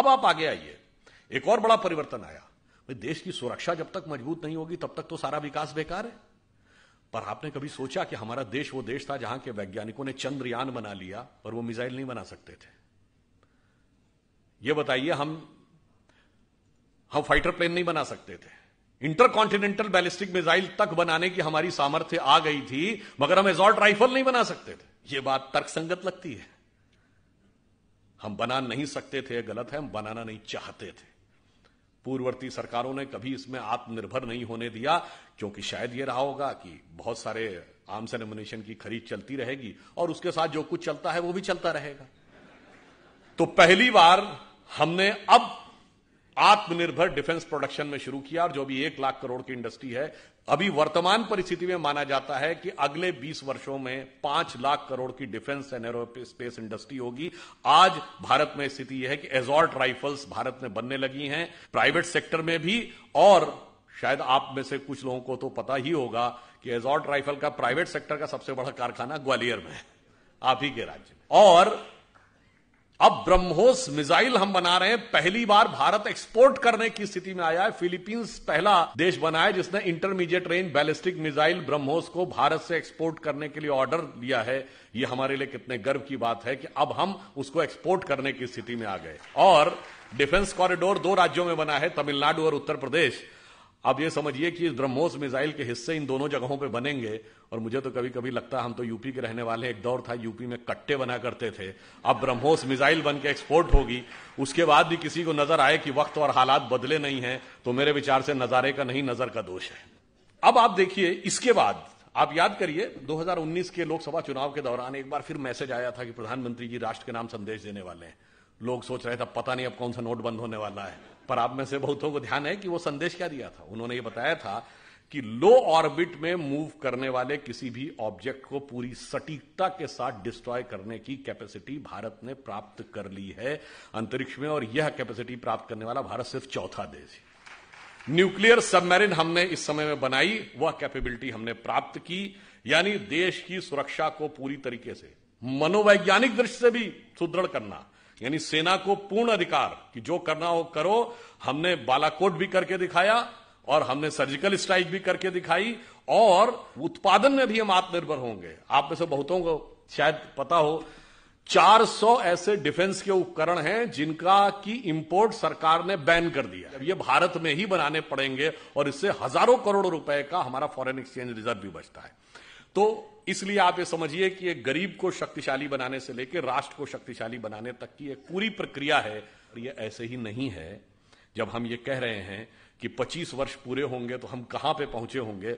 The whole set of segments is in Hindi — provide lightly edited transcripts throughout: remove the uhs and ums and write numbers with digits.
अब आप आगे आइए, एक और बड़ा परिवर्तन आया। भाई देश की सुरक्षा जब तक मजबूत नहीं होगी तब तक तो सारा विकास बेकार है। पर आपने कभी सोचा कि हमारा देश वो देश था जहां के वैज्ञानिकों ने चंद्रयान बना लिया पर वो मिसाइल नहीं बना सकते थे? ये बताइए, हम फाइटर प्लेन नहीं बना सकते थे, इंटरकॉन्टिनेंटल बैलिस्टिक मिसाइल तक बनाने की हमारी सामर्थ्य आ गई थी, मगर हम एसॉल्ट राइफल नहीं बना सकते थे। यह बात तर्कसंगत लगती है। हम बना नहीं सकते थे, गलत है, हम बनाना नहीं चाहते थे। पूर्ववर्ती सरकारों ने कभी इसमें आत्मनिर्भर नहीं होने दिया, क्योंकि शायद यह रहा होगा कि बहुत सारे आर्म्स एंड एमुनिशन की खरीद चलती रहेगी और उसके साथ जो कुछ चलता है वो भी चलता रहेगा। तो पहली बार हमने अब आत्मनिर्भर डिफेंस प्रोडक्शन में शुरू किया, और जो भी 1 लाख करोड़ की इंडस्ट्री है, अभी वर्तमान परिस्थिति में माना जाता है कि अगले 20 वर्षों में 5 लाख करोड़ की डिफेंस एंड एरोस्पेस इंडस्ट्री होगी। आज भारत में स्थिति यह है कि एसॉल्ट राइफल्स भारत में बनने लगी हैं, प्राइवेट सेक्टर में भी, और शायद आप में से कुछ लोगों को तो पता ही होगा कि एसॉल्ट राइफल का प्राइवेट सेक्टर का सबसे बड़ा कारखाना ग्वालियर में है, आप ही के राज्य में। और अब ब्रह्मोस मिसाइल हम बना रहे हैं, पहली बार भारत एक्सपोर्ट करने की स्थिति में आया है। फिलीपींस पहला देश बना है जिसने intermediate range ballistic missile BrahMos को भारत से एक्सपोर्ट करने के लिए ऑर्डर लिया है। यह हमारे लिए कितने गर्व की बात है कि अब हम उसको एक्सपोर्ट करने की स्थिति में आ गए। और डिफेंस कॉरिडोर 2 राज्यों में बना है, तमिलनाडु और उत्तर प्रदेश। अब ये समझिए कि इस ब्रह्मोस मिसाइल के हिस्से इन दोनों जगहों पे बनेंगे। और मुझे तो कभी कभी लगता है, हम तो यूपी के रहने वाले, एक दौर था यूपी में कट्टे बना करते थे, अब ब्रह्मोस मिसाइल बन के एक्सपोर्ट होगी। उसके बाद भी किसी को नजर आए कि वक्त और हालात बदले नहीं हैं, तो मेरे विचार से नजारे का नहीं, नजर का दोष है। अब आप देखिए, इसके बाद आप याद करिए 2019 के लोकसभा चुनाव के दौरान एक बार फिर मैसेज आया था कि प्रधानमंत्री जी राष्ट्र के नाम संदेश देने वाले हैं। लोग सोच रहे थे पता नहीं अब कौन सा नोट बंद होने वाला है, पर आप में से बहुतों को ध्यान है कि वो संदेश क्या दिया था। उन्होंने ये बताया था कि लो ऑर्बिट में मूव करने वाले किसी भी ऑब्जेक्ट को पूरी सटीकता के साथ डिस्ट्रॉय करने की कैपेसिटी भारत ने प्राप्त कर ली है अंतरिक्ष में, और यह कैपेसिटी प्राप्त करने वाला भारत सिर्फ चौथा देश है। न्यूक्लियर सबमरीन हमने इस समय में बनाई, वह कैपेबिलिटी हमने प्राप्त की, यानी देश की सुरक्षा को पूरी तरीके से मनोवैज्ञानिक दृष्टि से भी सुदृढ़ करना, यानी सेना को पूर्ण अधिकार कि जो करना हो करो। हमने बालाकोट भी करके दिखाया और हमने सर्जिकल स्ट्राइक भी करके दिखाई, और उत्पादन में भी हम आत्मनिर्भर होंगे। आप में से बहुतों को शायद पता हो, 400 ऐसे डिफेंस के उपकरण हैं जिनका की इंपोर्ट सरकार ने बैन कर दिया। अब ये भारत में ही बनाने पड़ेंगे, और इससे हजारों करोड़ रुपए का हमारा फॉरेन एक्सचेंज रिजर्व भी बचता है। तो इसलिए आप ये समझिए कि एक गरीब को शक्तिशाली बनाने से लेकर राष्ट्र को शक्तिशाली बनाने तक की एक पूरी प्रक्रिया है। और ये ऐसे ही नहीं है। जब हम ये कह रहे हैं कि 25 वर्ष पूरे होंगे तो हम कहां पे पहुंचे होंगे।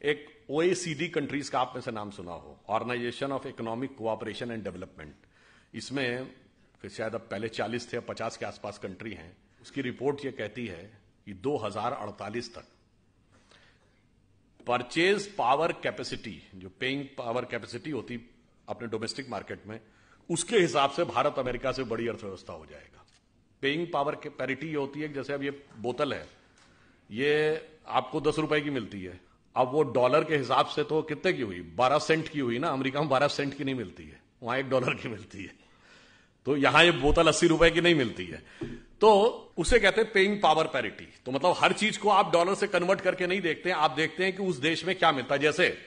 एक OECD कंट्रीज का आप में से नाम सुना हो, organisation of economic cooperation and development. इसमें शायद अब पहले 40 थे, 50 के आसपास कंट्री हैं। उसकी रिपोर्ट ये कहती है कि 2048 तक परचेज पावर कैपेसिटी, जो पेइंग पावर कैपेसिटी होती अपने डोमेस्टिक मार्केट में, उसके हिसाब से भारत अमेरिका से बड़ी अर्थव्यवस्था हो जाएगा। पेइंग पावर के पैरिटी ये होती है कि जैसे अब ये बोतल है, ये आपको 10 रुपए की मिलती है। अब वो डॉलर के हिसाब से तो कितने की हुई, 12 सेंट की हुई ना। अमेरिका में 12 सेंट की नहीं मिलती है, वहां $1 की मिलती है। तो यहां ये बोतल 80 रुपए की नहीं मिलती है। तो उसे कहते हैं पेइंग पावर पैरिटी। तो मतलब हर चीज को आप डॉलर से कन्वर्ट करके नहीं देखते हैं, आप देखते हैं कि उस देश में क्या मिलता है। जैसे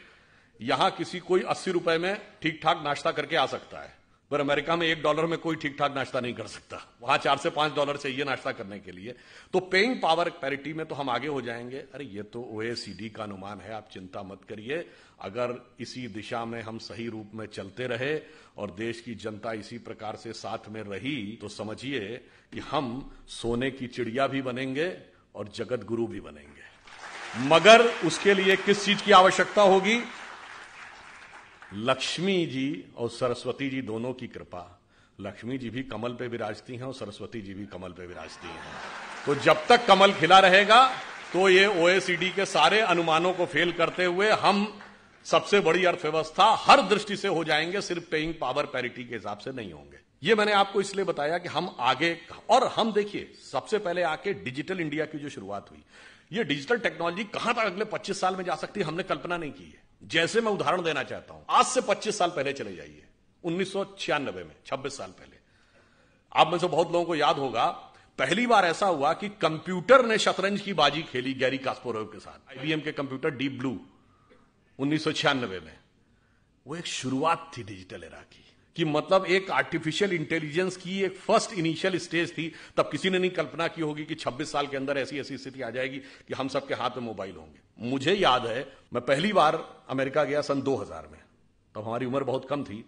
यहां किसी कोई 80 रुपए में ठीक ठाक नाश्ता करके आ सकता है, पर अमेरिका में $1 में कोई ठीक ठाक नाश्ता नहीं कर सकता। वहां $4 से $5 चाहिए नाश्ता करने के लिए। तो पेइंग पावर पैरिटी में तो हम आगे हो जाएंगे। अरे ये तो OECD का अनुमान है, आप चिंता मत करिए। अगर इसी दिशा में हम सही रूप में चलते रहे और देश की जनता इसी प्रकार से साथ में रही, तो समझिए कि हम सोने की चिड़िया भी बनेंगे और जगत गुरु भी बनेंगे। मगर उसके लिए किस चीज की आवश्यकता होगी? लक्ष्मी जी और सरस्वती जी दोनों की कृपा। लक्ष्मी जी भी कमल पे विराजती हैं और सरस्वती जी भी कमल पे विराजती हैं। तो जब तक कमल खिला रहेगा तो ये OECD के सारे अनुमानों को फेल करते हुए हम सबसे बड़ी अर्थव्यवस्था हर दृष्टि से हो जाएंगे, सिर्फ पेइंग पावर पैरिटी के हिसाब से नहीं होंगे। ये मैंने आपको इसलिए बताया कि हम आगे, और हम देखिए सबसे पहले आके डिजिटल इंडिया की जो शुरुआत हुई, ये डिजिटल टेक्नोलॉजी कहां तक अगले 25 साल में जा सकती है हमने कल्पना नहीं की है। जैसे मैं उदाहरण देना चाहता हूं, आज से 25 साल पहले चले जाइए, 1996 में, 26 साल पहले आप में से बहुत लोगों को याद होगा, पहली बार ऐसा हुआ कि कंप्यूटर ने शतरंज की बाजी खेली गैरी कास्पारोव के साथ। आईबीएम के कंप्यूटर डीप ब्लू 1996 में। वो एक शुरुआत थी डिजिटल एरा की, कि मतलब एक आर्टिफिशियल इंटेलिजेंस की एक फर्स्ट इनिशियल स्टेज थी। तब किसी ने नहीं कल्पना की होगी कि 26 साल के अंदर ऐसी ऐसी स्थिति आ जाएगी कि हम सबके हाथ में मोबाइल होंगे। मुझे याद है, मैं पहली बार अमेरिका गया सन 2000 में, तब हमारी उम्र बहुत कम थी।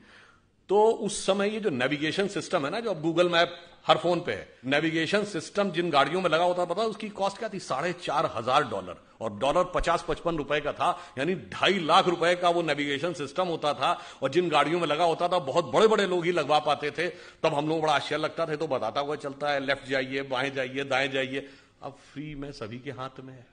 तो उस समय ये जो नेविगेशन सिस्टम है ना, जो अब गूगल मैप हर फोन पे है, नेविगेशन सिस्टम जिन गाड़ियों में लगा होता, पता उसकी कॉस्ट क्या थी? $4,500, और डॉलर 50-55 रुपए का था, यानी 2.5 लाख रुपए का वो नेविगेशन सिस्टम होता था। और जिन गाड़ियों में लगा होता था, बहुत बड़े बड़े लोग ही लगवा पाते थे। तब हम लोग बड़ा आश्चर्य लगता था, तो बताता हुआ चलता है, लेफ्ट जाइए, बाएं जाइए, दाएं जाइए। अब फ्री में सभी के हाथ में है।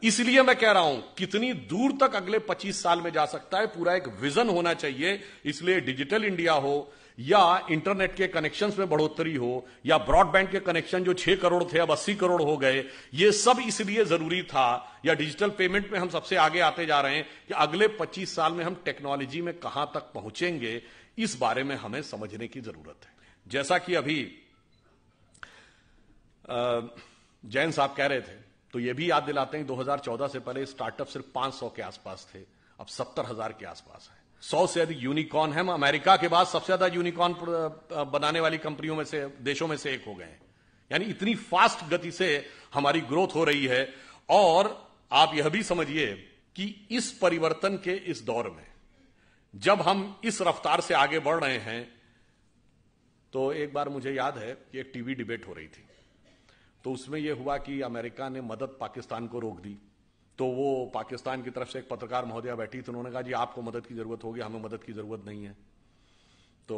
इसलिए मैं कह रहा हूं, कितनी दूर तक अगले 25 साल में जा सकता है, पूरा एक विजन होना चाहिए। इसलिए डिजिटल इंडिया हो, या इंटरनेट के कनेक्शंस में बढ़ोतरी हो, या ब्रॉडबैंड के कनेक्शन जो 6 करोड़ थे अब 80 करोड़ हो गए, ये सब इसलिए जरूरी था। या डिजिटल पेमेंट में हम सबसे आगे आते जा रहे हैं कि अगले 25 साल में हम टेक्नोलॉजी में कहां तक पहुंचेंगे, इस बारे में हमें समझने की जरूरत है। जैसा कि अभी जैन साहब कह रहे थे, तो ये भी याद दिलाते हैं 2014 से पहले स्टार्टअप सिर्फ 500 के आसपास थे, अब 70,000 के आसपास है। 100 से अधिक यूनिकॉर्न है। हम अमेरिका के बाद सबसे ज्यादा यूनिकॉर्न बनाने वाली कंपनियों में से, देशों में से एक हो गए हैं। यानी इतनी फास्ट गति से हमारी ग्रोथ हो रही है। और आप यह भी समझिए कि इस परिवर्तन के इस दौर में जब हम इस रफ्तार से आगे बढ़ रहे हैं, तो एक बार मुझे याद है कि एक टीवी डिबेट हो रही थी, तो उसमें यह हुआ कि अमेरिका ने मदद पाकिस्तान को रोक दी। तो वो पाकिस्तान की तरफ से एक पत्रकार महोदया बैठी, तो उन्होंने कहा जी आपको मदद की जरूरत होगी, हमें मदद की जरूरत नहीं है। तो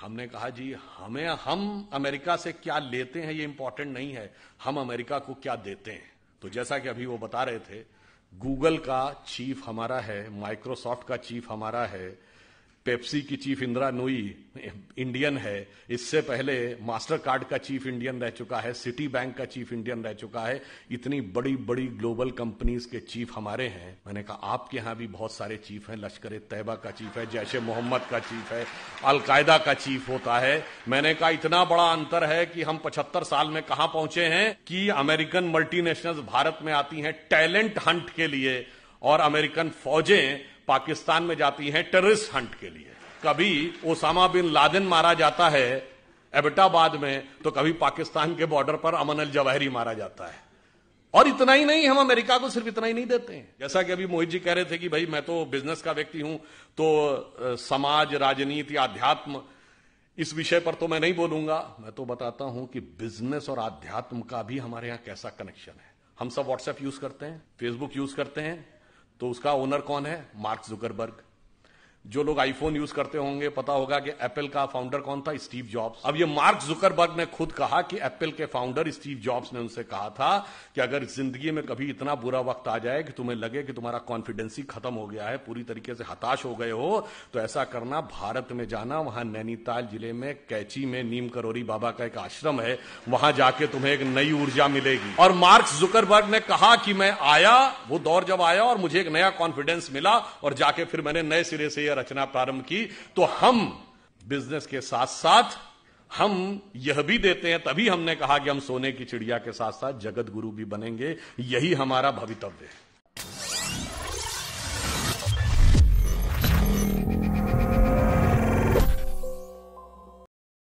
हमने कहा जी हम अमेरिका से क्या लेते हैं ये इंपॉर्टेंट नहीं है, हम अमेरिका को क्या देते हैं। तो जैसा कि अभी वो बता रहे थे, गूगल का चीफ हमारा है, माइक्रोसॉफ्ट का चीफ हमारा है, पेप्सी की चीफ इंदिरा नूई इंडियन है, इससे पहले मास्टर कार्ड का चीफ इंडियन रह चुका है, सिटी बैंक का चीफ इंडियन रह चुका है। इतनी बड़ी बड़ी ग्लोबल कंपनीज के चीफ हमारे हैं। मैंने कहा आपके यहां भी बहुत सारे चीफ हैं, लश्कर ए तैयबा का चीफ है, जैश ए मोहम्मद का चीफ है, अलकायदा का चीफ होता है। मैंने कहा इतना बड़ा अंतर है कि हम 75 साल में कहां पहुंचे हैं कि अमेरिकन मल्टीनेशनल्स भारत में आती हैं टैलेंट हंट के लिए, और अमेरिकन फौजें पाकिस्तान में जाती हैं टेररिस्ट हंट के लिए। कभी ओसामा बिन लादेन मारा जाता है एबटाबाद में, तो कभी पाकिस्तान के बॉर्डर पर अमन अल जवाहिरी मारा जाता है। और इतना ही नहीं, हम अमेरिका को सिर्फ इतना ही नहीं देते हैं। जैसा कि अभी मोहित जी कह रहे थे कि भाई मैं तो बिजनेस का व्यक्ति हूं, तो समाज, राजनीति, आध्यात्म, इस विषय पर तो मैं नहीं बोलूंगा। मैं तो बताता हूं कि बिजनेस और आध्यात्म का भी हमारे यहां कैसा कनेक्शन है। हम सब व्हाट्सएप यूज करते हैं, फेसबुक यूज करते हैं, तो उसका ओनर कौन है? Mark Zuckerberg. जो लोग आईफोन यूज करते होंगे, पता होगा कि एप्पल का फाउंडर कौन था? Steve jobs. अब ये मार्क जुकरबर्ग ने खुद कहा कि एप्पल के फाउंडर स्टीव जॉब्स ने उनसे कहा था कि अगर जिंदगी में कभी इतना बुरा वक्त आ जाए कि तुम्हें लगे कि तुम्हारा कॉन्फिडेंस ही खत्म हो गया है, पूरी तरीके से हताश हो गए हो, तो ऐसा करना, भारत में जाना, वहां नैनीताल जिले में कैची में नीम करोरी बाबा का एक आश्रम है, वहां जाके तुम्हें एक नई ऊर्जा मिलेगी। और मार्क जुकरबर्ग ने कहा कि मैं आया, वो दौर जब आया और मुझे एक नया कॉन्फिडेंस मिला, और जाके फिर मैंने नए सिरे से रचना प्रारंभ की। तो हम बिजनेस के साथ साथ हम यह भी देते हैं, तभी हमने कहा कि हम सोने की चिड़िया के साथ साथ जगत गुरु भी बनेंगे। यही हमारा भवितव्य है।